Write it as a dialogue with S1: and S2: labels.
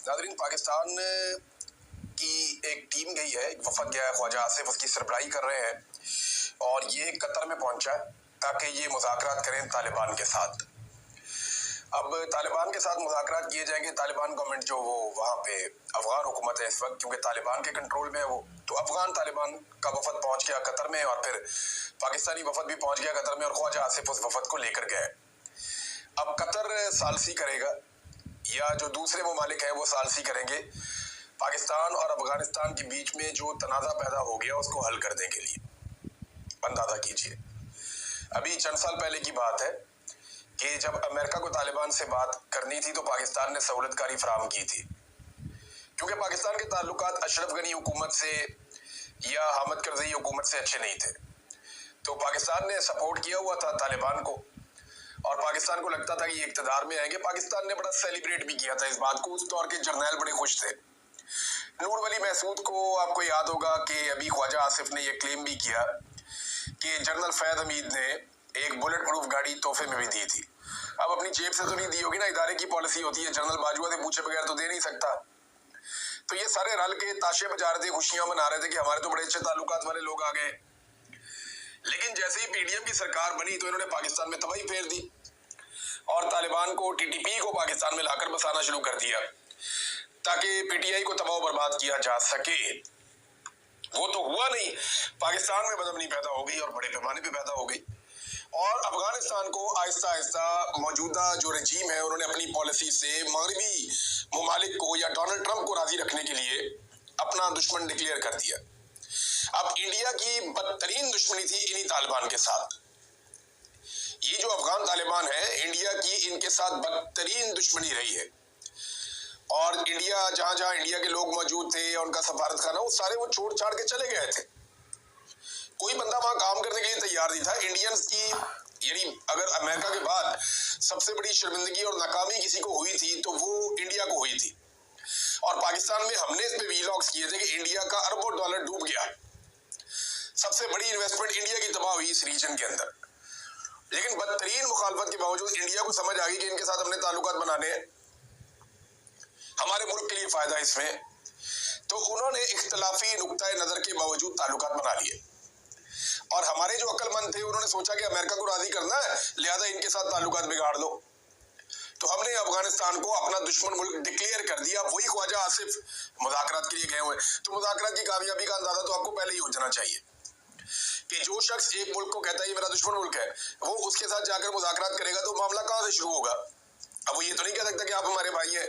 S1: नाज़रीन, पाकिस्तान की एक टीम गई है, एक वफद गया है, ख्वाजा आसिफ उसकी सरबराही कर रहे हैं और ये कतर में पहुंचा है ताकि ये मुज़ाकरात करें तालिबान के साथ। अब तालिबान के साथ मुज़ाकरात किए जाएंगे। तालिबान गवर्नमेंट जो वो वहाँ पे अफगान हुकूमत है इस वक्त, क्योंकि तालिबान के कंट्रोल में है वो, तो अफगान तालिबान का वफद पहुंच गया कतर में और फिर पाकिस्तानी वफद भी पहुंच गया कतर में और ख्वाजा आसिफ उस वफद को लेकर गए। अब कतर सालसी करेगा या जो दूसरे ममालिक हैं वो सालसी करेंगे पाकिस्तान और अफगानिस्तान के बीच में जो तनाज़ा पैदा हो गया उसको हल करने के लिए। अंदाज़ा कीजिए, अभी चंद साल पहले की बात है कि जब अमेरिका को तालिबान से बात करनी थी तो पाकिस्तान ने सहूलतकारी फराहम की थी, क्योंकि पाकिस्तान के ताल्लुकात अशरफ गनी हुकूमत से या हामिद करज़ई हुकूमत से अच्छे नहीं थे, तो पाकिस्तान ने सपोर्ट किया हुआ था तालिबान को और पाकिस्तान को लगता था कि ये इक़्तिदार में आएंगे। पाकिस्तान ने बड़ा सेलिब्रेट भी किया था इस बात को, उस दौर के जर्नैल बड़े खुश थे। नूर वली महसूद को आपको याद होगा कि अभी ख्वाजा आसिफ ने यह क्लेम भी किया कि जनरल फैद हमीद ने एक बुलेट प्रूफ गाड़ी तोहफे में भी दी थी। अब अपनी जेब से तो नहीं दी होगी ना, इदारे की पॉलिसी होती है, जनरल बाजवा से पूछे बगैर तो दे नहीं सकता। तो ये सारे रल के ताशे बजा रहे थे, खुशियां मना रहे थे कि हमारे तो बड़े अच्छे ताल्लुकात वाले लोग आ गए। लेकिन जैसे ही पीडीएम की सरकार बनी तो इन्होंने पाकिस्तान में तबाही फेर दी और तालिबान को, टीटीपी को पाकिस्तान में लाकर बसाना शुरू कर दिया ताकि पीटीआई को तबाह बर्बाद किया जा सके। वो तो हुआ नहीं, पाकिस्तान में बदअमनी पैदा हो गई और बड़े पैमाने पे पैदा हो गई और अफगानिस्तान को आहिस्ता आहिस्ता मौजूदा जो रजीम है उन्होंने अपनी पॉलिसी से मगरबी ममालिक को या डोनाल्ड ट्रंप को राजी रखने के लिए अपना दुश्मन डिक्लेयर कर दिया। अब इंडिया की बदतरीन दुश्मनी थी इन्हीं तालिबान के साथ। ये जो अफगान तालिबान है, इंडिया की इनके साथ बदतरीन दुश्मनी रही है और इंडिया जहां जहां इंडिया के लोग मौजूद थे या उनका सफारत खाना, वो सारे वो छोड़ छाड़ के चले गए थे। कोई बंदा वहां काम करने के लिए तैयार नहीं था। इंडियंस की, यानी अगर अमेरिका के बाद सबसे बड़ी शर्मिंदगी और नाकामी किसी को हुई थी तो वो इंडिया को हुई थी और पाकिस्तान में हमने इस पे वीलॉग्स किए थे कि इंडिया का अरबों डॉलर डूब गया। सबसे बड़ी इन्वेस्टमेंट इंडिया की तबाह हुई इस रीजन के अंदर। लेकिन बदतरीन मुखालफत के बावजूद इंडिया को समझ आ गई कि इनके साथ अपने ताल्लुकात बनाने हैं, हमारे मुल्क के लिए फायदा इसमें, तो उन्होंने इख्तलाफी नुक्ता नजर के बावजूद ताल्लुकात बना लिए और हमारे जो अक्लमंद थे उन्होंने सोचा कि अमेरिका को राजी करना है, लिहाजा इनके साथ ताल्लुकात बिगाड़ लो। तो हमने अफगानिस्तान को अपना दुश्मन मुल्क डिक्लेयर कर दिया। वही ख्वाजा आसिफ मुज़ाकरात के लिए गए हुए, तो मुज़ाकरात की कामयाबी का अंदाजा तो आपको पहले ही हो जाना चाहिए कि जो शख्स एक मुल्क को कहता है ये मेरा दुश्मन मुल्क है, वो उसके साथ जाकर मुज़ाकरात करेगा तो मामला कहाँ से शुरू होगा। अब वो ये तो नहीं कह सकता कि आप हमारे भाई हैं,